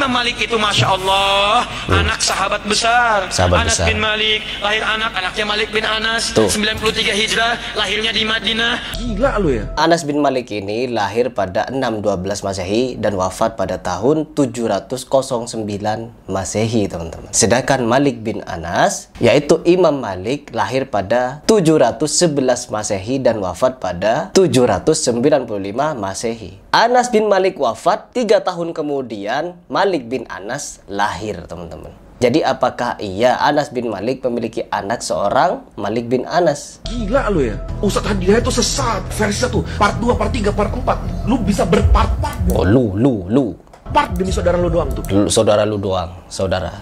Imam Malik itu Masya Allah, anak sahabat besar. Anas bin Malik, lahir anaknya Malik bin Anas. 93 Hijrah, lahirnya di Madinah. Gila lu ya. Anas bin Malik ini lahir pada 612 Masehi dan wafat pada tahun 709 Masehi, teman-teman. Sedangkan Malik bin Anas, yaitu Imam Malik, lahir pada 711 Masehi dan wafat pada 795 Masehi. Anas bin Malik wafat 3 tahun kemudian Malik bin Anas lahir, teman-teman. Jadi apakah iya Anas bin Malik memiliki anak seorang Malik bin Anas? Gila lu ya. Ustadz Hidayat itu sesat. Versi 1, part 2, part 3, part 4. Lu bisa berpart-part. Oh, lu. Part demi saudara lu doang tuh. Saudara lu doang, saudara.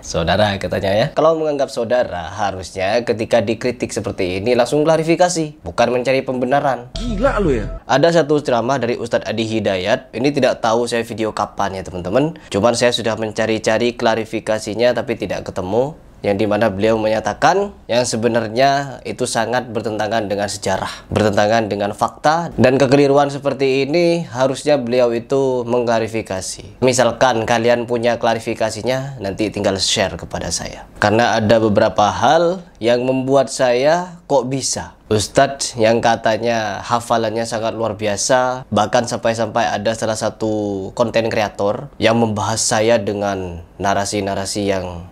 Saudara katanya ya. Kalau menganggap saudara, harusnya ketika dikritik seperti ini langsung klarifikasi, bukan mencari pembenaran. Gila lu ya. Ada satu ceramah dari Ustadz Adi Hidayat. Ini tidak tahu saya video kapan ya, teman-teman. Cuman saya sudah mencari-cari klarifikasinya tapi tidak ketemu. Yang dimana beliau menyatakan yang sebenarnya itu sangat bertentangan dengan sejarah, bertentangan dengan fakta, dan kekeliruan seperti ini harusnya beliau itu mengklarifikasi. Misalkan kalian punya klarifikasinya, nanti tinggal share kepada saya. Karena ada beberapa hal yang membuat saya kok bisa Ustadz yang katanya hafalannya sangat luar biasa, bahkan sampai-sampai ada salah satu konten kreator yang membahas saya dengan narasi-narasi yang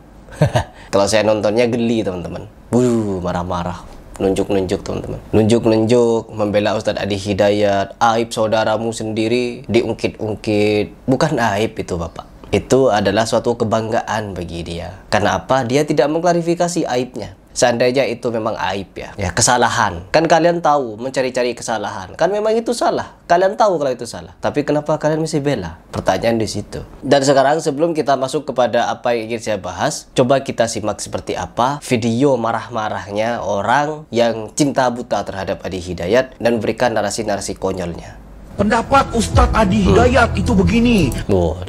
kalau saya nontonnya geli, teman-teman. Marah-marah, nunjuk-nunjuk, teman-teman. Nunjuk-nunjuk, membela Ustadz Adi Hidayat. Aib saudaramu sendiri diungkit-ungkit. Bukan aib itu, Bapak. Itu adalah suatu kebanggaan bagi dia. Karena apa? Dia tidak mengklarifikasi aibnya. Seandainya itu memang aib ya, kesalahan. Kan kalian tahu mencari-cari kesalahan. Kan memang itu salah. Kalian tahu kalau itu salah. Tapi kenapa kalian mesti bela? Pertanyaan di situ. Dan sekarang sebelum kita masuk kepada apa yang ingin saya bahas, coba kita simak seperti apa video marah-marahnya orang yang cinta buta terhadap Adi Hidayat dan memberikan narasi-narasi konyolnya. Pendapat Ustadz Adi Hidayat itu begini.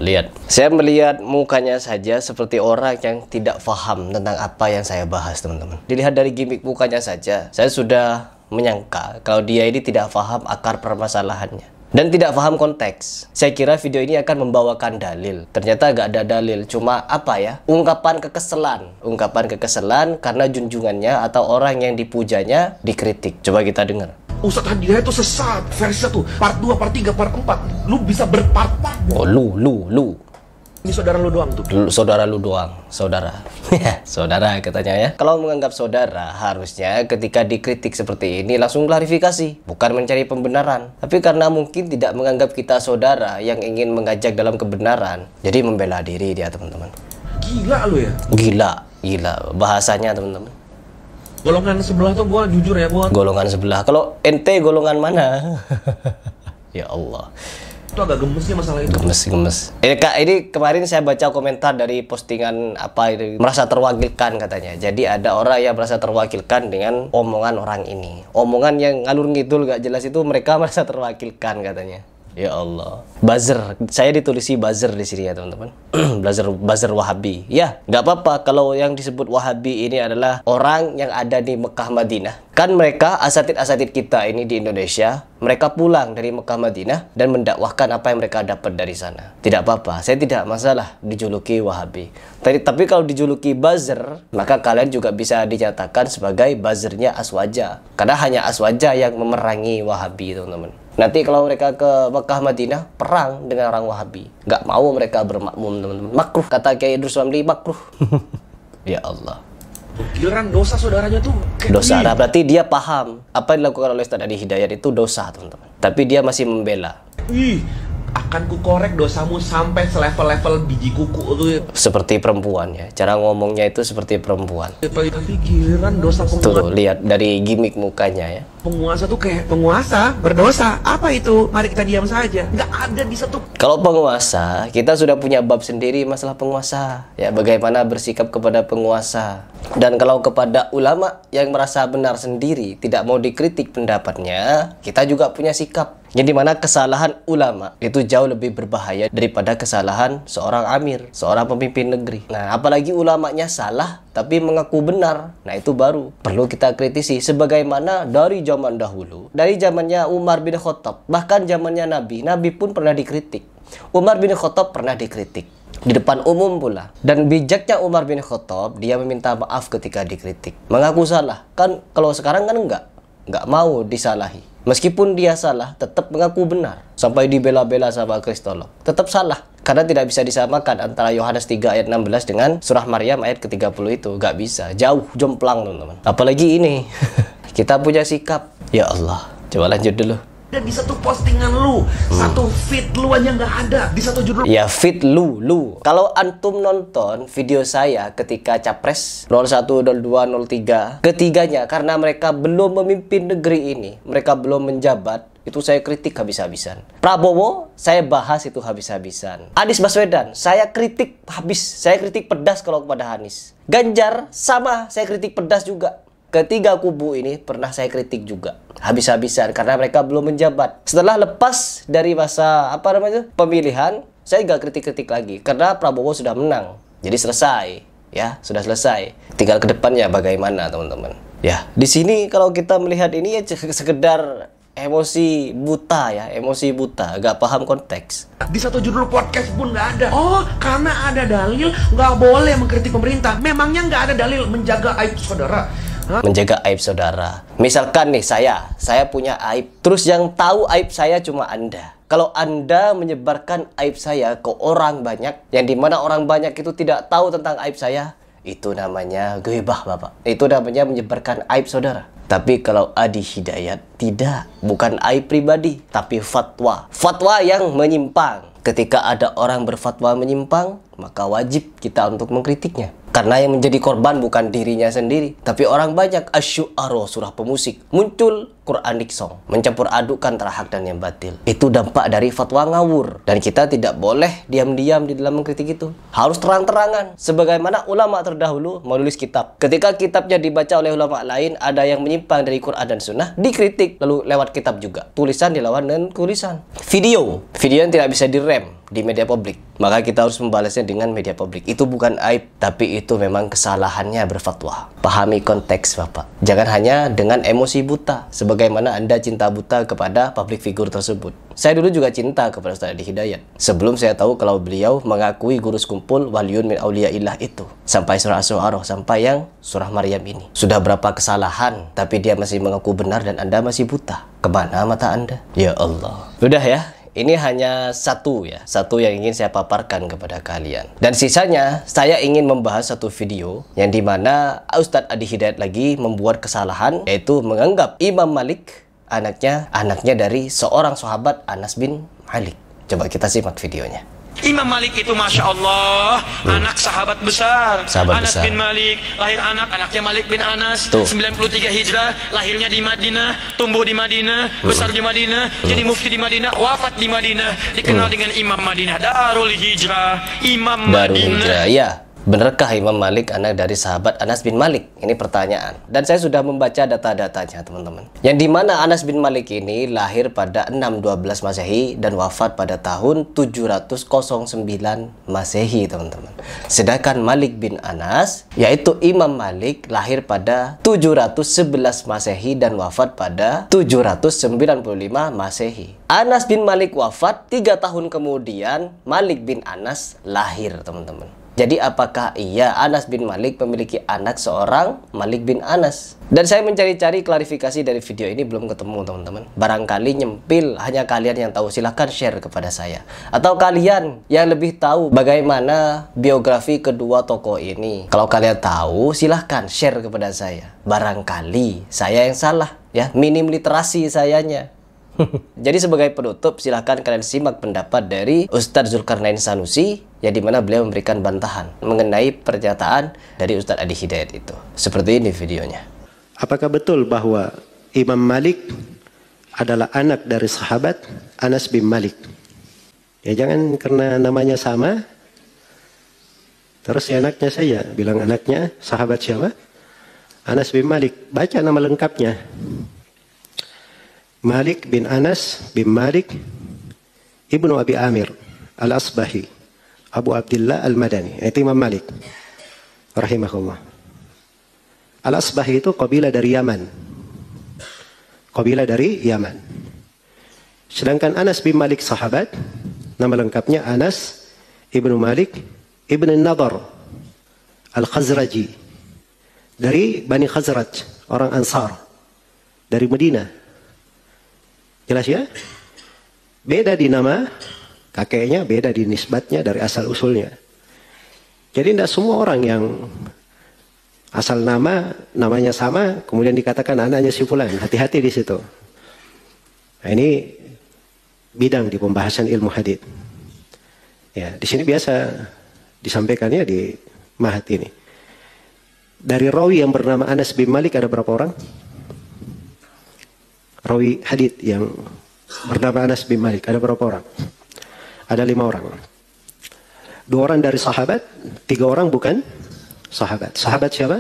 Lihat. Saya melihat mukanya saja seperti orang yang tidak paham tentang apa yang saya bahas, teman-teman. Dilihat dari gimmick mukanya saja, saya sudah menyangka kalau dia ini tidak paham akar permasalahannya. Dan tidak paham konteks. Saya kira video ini akan membawakan dalil. Ternyata gak ada dalil. Cuma apa ya? Ungkapan kekesalan. Ungkapan kekesalan karena junjungannya atau orang yang dipujanya dikritik. Coba kita dengar. Ustadz Hidayat itu sesat. Versi 1, part 2, part 3, part 4. Lu bisa berpart-part. Oh, lu. Ini saudara lu doang tuh. Saudara lu doang, saudara. Saudara katanya ya. Kalau menganggap saudara, harusnya ketika dikritik seperti ini langsung klarifikasi, bukan mencari pembenaran. Tapi karena mungkin tidak menganggap kita saudara yang ingin mengajak dalam kebenaran, jadi membela diri dia, teman-teman. Gila lu ya. Gila bahasanya, teman-teman. Golongan sebelah tuh gua jujur ya, gua. Golongan sebelah. Kalau ente golongan mana? Ya Allah. Itu agak gemes sih masalah itu. Gemes. Kak, ini kemarin saya baca komentar dari postingan apa itu, merasa terwakilkan katanya. Jadi ada orang yang merasa terwakilkan dengan omongan orang ini. Omongan yang ngalur ngidul gak jelas itu mereka merasa terwakilkan katanya. Ya Allah. Buzzer. Saya ditulisi buzzer di sini ya, teman-teman. Buzzer Wahabi. Ya, nggak apa-apa kalau yang disebut Wahabi ini adalah orang yang ada di Mekah Madinah. Kan mereka asatid-asatid kita ini di Indonesia, mereka pulang dari Mekah Madinah dan mendakwahkan apa yang mereka dapat dari sana. Tidak apa-apa, saya tidak masalah dijuluki Wahabi. Tapi kalau dijuluki buzzer, maka kalian juga bisa dinyatakan sebagai buzzernya Aswaja. Karena hanya Aswaja yang memerangi Wahabi, teman-teman. Nanti kalau mereka ke Mekah Madinah, perang dengan orang Wahabi. Nggak mau mereka bermakmum, teman-teman. Makruh, kata Kiai Idrus Ramli, makruh. Ya Allah. Giliran dosa saudaranya tuh dosa. Nah, berarti dia paham apa yang dilakukan oleh Ustadz Adi Hidayat itu dosa, teman-teman. Tapi dia masih membela. Akan kukorek dosamu sampai selevel-level biji kuku tuh. Seperti perempuan ya. Cara ngomongnya itu seperti perempuan. Tapi giliran dosa penguasa. Tuh, lihat dari gimmick mukanya ya. Penguasa tuh kayak penguasa berdosa. Apa itu? Mari kita diam saja. Nggak ada di satu. Kalau penguasa, kita sudah punya bab sendiri masalah penguasa. Ya, bagaimana bersikap kepada penguasa. Dan kalau kepada ulama yang merasa benar sendiri, tidak mau dikritik pendapatnya, kita juga punya sikap. Yang dimana kesalahan ulama itu jauh lebih berbahaya daripada kesalahan seorang amir, seorang pemimpin negeri. Nah, apalagi ulamanya salah tapi mengaku benar. Nah, itu baru perlu kita kritisi. Sebagaimana dari zaman dahulu, dari zamannya Umar bin Khattab, bahkan zamannya Nabi pun pernah dikritik. Umar bin Khattab pernah dikritik. di depan umum pula. Dan bijaknya Umar bin Khattab, dia meminta maaf ketika dikritik, mengaku salah. Kan kalau sekarang kan nggak mau disalahi. Meskipun dia salah, tetap mengaku benar. Sampai dibela-bela sama kristolog, tetap salah. Karena tidak bisa disamakan antara Yohanes 3 ayat 16 dengan surah Maryam ayat ke-30 itu. Nggak bisa, jauh, jomplang teman-teman. Apalagi ini, kita punya sikap. Ya Allah, coba lanjut dulu. Dan di satu postingan lu, satu feed lu aja nggak ada, di satu judul. Ya feed lu. Kalau antum nonton video saya ketika Capres 01, 02, 03, ketiganya karena mereka belum memimpin negeri ini, mereka belum menjabat, itu saya kritik habis-habisan. Prabowo, saya bahas itu habis-habisan. Anies Baswedan, saya kritik habis, saya kritik pedas kalau kepada Anies. Ganjar, sama, saya kritik pedas juga. Ketiga kubu ini pernah saya kritik juga habis-habisan karena mereka belum menjabat. Setelah lepas dari masa pemilihan, saya nggak kritik-kritik lagi karena Prabowo sudah menang. Jadi selesai, ya sudah selesai. Tinggal ke depannya bagaimana teman-teman. Ya di sini kalau kita melihat ini ya sekedar emosi buta ya, emosi buta, nggak paham konteks. Di satu judul podcast pun nggak ada. Oh, karena ada dalil nggak boleh mengkritik pemerintah. Memangnya nggak ada dalil menjaga aib saudara? Menjaga aib saudara. Misalkan nih saya punya aib, terus yang tahu aib saya cuma Anda. Kalau Anda menyebarkan aib saya ke orang banyak, yang dimana orang banyak itu tidak tahu tentang aib saya, itu namanya ghibah, Bapak. Itu namanya menyebarkan aib saudara. Tapi kalau Adi Hidayat, tidak, bukan aib pribadi, tapi fatwa. Fatwa yang menyimpang. Ketika ada orang berfatwa menyimpang, maka wajib kita untuk mengkritiknya. Karena yang menjadi korban bukan dirinya sendiri, tapi orang banyak. Asy-Syu'ara, surah pemusik, muncul Quranic song, mencampur adukkan antara hak dan yang batil. Itu dampak dari fatwa ngawur. Dan kita tidak boleh diam-diam di dalam mengkritik itu. Harus terang-terangan. Sebagaimana ulama terdahulu menulis kitab. Ketika kitabnya dibaca oleh ulama lain, ada yang menyimpang dari Quran dan Sunnah, dikritik. Lalu lewat kitab juga. Tulisan dilawan dengan tulisan. Video yang tidak bisa direm di media publik, maka kita harus membalasnya dengan media publik. Itu bukan aib, tapi itu memang kesalahannya berfatwa. Pahami konteks Bapak. Jangan hanya dengan emosi buta, sebagaimana Anda cinta buta kepada public figure tersebut. Saya dulu juga cinta kepada Ustaz Adi Hidayat, sebelum saya tahu kalau beliau mengakui guru sekumpul waliyun min auliyaillah itu. Sampai surah Asy-Syu'ara, sampai yang surah Maryam ini. Sudah berapa kesalahan, tapi dia masih mengaku benar dan Anda masih buta. Kemana mata Anda? Ya Allah. Udah ya. Ini hanya satu yang ingin saya paparkan kepada kalian. Dan sisanya saya ingin membahas satu video yang dimana Ustadz Adi Hidayat lagi membuat kesalahan, yaitu menganggap Imam Malik anaknya dari seorang sahabat Anas bin Malik. Coba kita simak videonya. Imam Malik itu Masya Allah, anak sahabat besar. Anas bin Malik, lahir anaknya Malik bin Anas. 93 Hijrah, lahirnya di Madinah, tumbuh di Madinah, besar di Madinah, jadi mufti di Madinah, wafat di Madinah, dikenal dengan Imam Madinah, Darul Hijrah, Imam Madinah. Ya. Benarkah Imam Malik anak dari sahabat Anas bin Malik? Ini pertanyaan. Dan saya sudah membaca data-datanya teman-teman. Yang dimana Anas bin Malik ini lahir pada 612 Masehi dan wafat pada tahun 709 Masehi teman-teman. Sedangkan Malik bin Anas, yaitu Imam Malik, lahir pada 711 Masehi dan wafat pada 795 Masehi. Anas bin Malik wafat 3 tahun kemudian Malik bin Anas lahir teman-teman. Jadi apakah iya Anas bin Malik memiliki anak seorang Malik bin Anas? Dan saya mencari-cari klarifikasi dari video ini belum ketemu teman-teman. Barangkali nyempil, hanya kalian yang tahu, silahkan share kepada saya. Atau kalian yang lebih tahu bagaimana biografi kedua tokoh ini, kalau kalian tahu silahkan share kepada saya. Barangkali saya yang salah ya, minim literasi sayanya. Jadi sebagai penutup, silahkan kalian simak pendapat dari Ustadz Zulkarnain Sanusi, yang dimana beliau memberikan bantahan mengenai pernyataan dari Ustadz Adi Hidayat itu. Seperti ini videonya. Apakah betul bahwa Imam Malik adalah anak dari sahabat Anas bin Malik? Ya jangan karena namanya sama, terus anaknya saya bilang anaknya sahabat siapa? Anas bin Malik. Baca nama lengkapnya. Malik bin Anas bin Malik Ibnu Abi Amir Al-Asbahi Abu Abdullah Al-Madani. Itu Imam Malik rahimahullah. Al-Asbahi itu kabilah dari Yaman. Kabilah dari Yaman. Sedangkan Anas bin Malik sahabat, nama lengkapnya Anas ibnu Malik ibnu Nadar Al-Khazraji, dari Bani Khazraj, orang Ansar, dari Medina. Jelas ya? Beda di nama kakeknya, beda di nisbatnya, dari asal usulnya. Jadi tidak semua orang yang asal namanya sama, kemudian dikatakan anaknya si fulan. Hati-hati di situ. Nah, ini bidang di pembahasan ilmu hadits. Ya, di sini biasa disampaikannya di Mahat ini. Dari rawi yang bernama Anas bin Malik ada berapa orang? Rawi hadits yang bernama Anas bin Malik ada berapa orang? Ada 5 orang. 2 orang dari sahabat, 3 orang bukan sahabat. Sahabat siapa?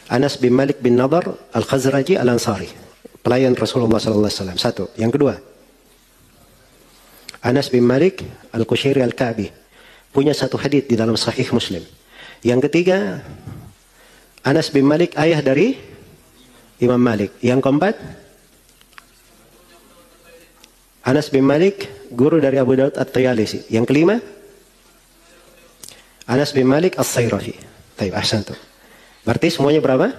Anas bin Malik bin Nadar Al-Khazraji Al-Ansari, pelayan Rasulullah SAW. 1. Yang kedua, Anas bin Malik Al-Qushairi Al-Ka'bi, punya 1 hadits di dalam Sahih Muslim. Yang ketiga, Anas bin Malik ayah dari Imam Malik. Yang keempat, Anas bin Malik guru dari Abu Daud At-Tayalisi. Yang kelima, Anas bin Malik As-Sayrafi. Baik, ahsantum. Berarti semuanya berapa?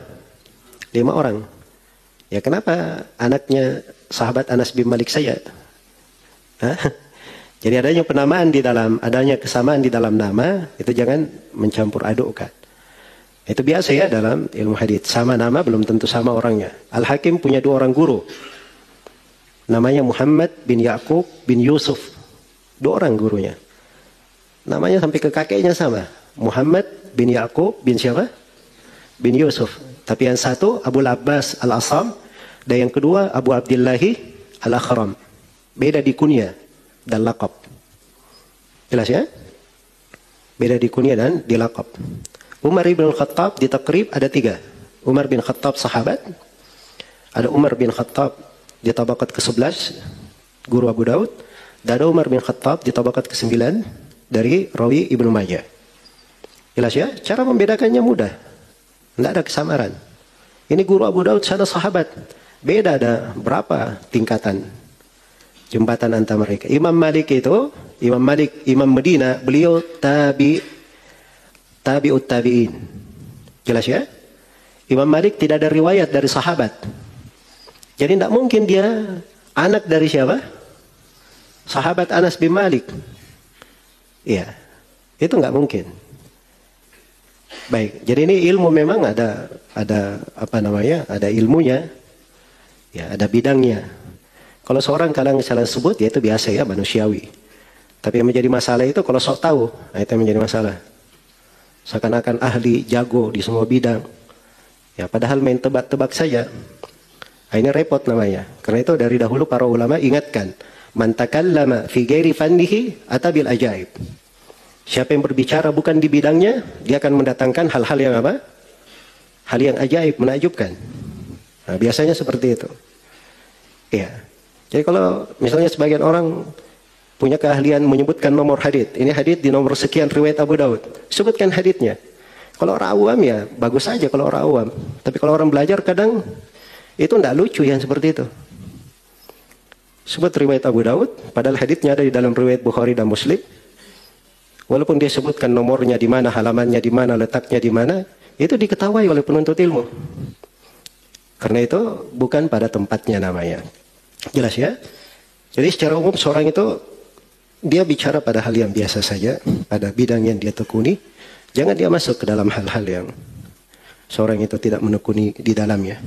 5 orang. Ya, kenapa anaknya sahabat Anas bin Malik saya? Jadi adanya penamaan di dalam, adanya kesamaan di dalam nama, itu jangan mencampur adukkan. Itu biasa ya dalam ilmu hadits. Sama nama belum tentu sama orangnya. Al-Hakim punya 2 orang guru. Namanya Muhammad bin Yaqub bin Yusuf. 2 orang gurunya. Namanya sampai ke kakeknya sama. Muhammad bin Yaqub bin siapa? Bin Yusuf. Tapi yang satu Abu Abbas Al-Asam, dan yang kedua Abu Abdillahi Al-Akhram. Beda di kunyah dan laqab. Jelas ya? Beda di kunyah dan di laqab. Umar bin Khattab di Taqrib ada 3. Umar bin Khattab sahabat. Ada Umar bin Khattab di tabaqat ke-11 guru Abu Daud. Dan ada Umar bin Khattab di tabaqat ke-9 dari rawi Ibnu Majah. Jelas ya? Cara membedakannya mudah. Tidak ada kesamaran. Ini guru Abu Daud, sana sahabat. Beda ada berapa tingkatan jembatan antara mereka. Imam Malik itu, Imam Medina, beliau tabi'ut tabi'in. Jelas ya? Imam Malik tidak ada riwayat dari sahabat. Jadi tidak mungkin dia anak dari siapa? Sahabat Anas bin Malik. Iya, itu nggak mungkin. Baik, jadi ini ilmu memang ada apa namanya? Ada ilmunya, ya ada bidangnya. Kalau seorang kadang salah sebut, ya itu biasa ya, manusiawi. Tapi yang menjadi masalah itu kalau sok tahu, nah itu yang menjadi masalah. Seakan-akan ahli, jago di semua bidang. Ya padahal main tebak-tebak saja. Nah, ini repot namanya. Karena itu dari dahulu para ulama ingatkan, man takallama fi ghairi fannihi atabil ajaib. Siapa yang berbicara bukan di bidangnya, dia akan mendatangkan hal-hal yang apa? Hal yang ajaib, menakjubkan. Nah, biasanya seperti itu. Ya. Jadi kalau misalnya sebagian orang punya keahlian menyebutkan nomor hadits, ini hadits di nomor sekian riwayat Abu Daud, sebutkan haditsnya. Kalau orang awam ya bagus saja kalau orang awam. Tapi kalau orang belajar kadang itu tidak lucu yang seperti itu. Sebut riwayat Abu Daud, padahal haditsnya ada di dalam riwayat Bukhari dan Muslim. Walaupun dia sebutkan nomornya di mana, halamannya di mana, letaknya di mana, itu diketahui oleh penuntut ilmu. Karena itu bukan pada tempatnya namanya. Jelas ya? Jadi secara umum seorang itu dia bicara pada hal yang biasa saja, pada bidang yang dia tekuni. Jangan dia masuk ke dalam hal-hal yang seorang itu tidak menekuni di dalamnya.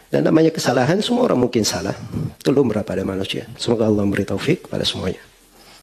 Dan namanya kesalahan, semua orang mungkin salah. Itu lumrah pada manusia. Semoga Allah memberi taufik pada semuanya.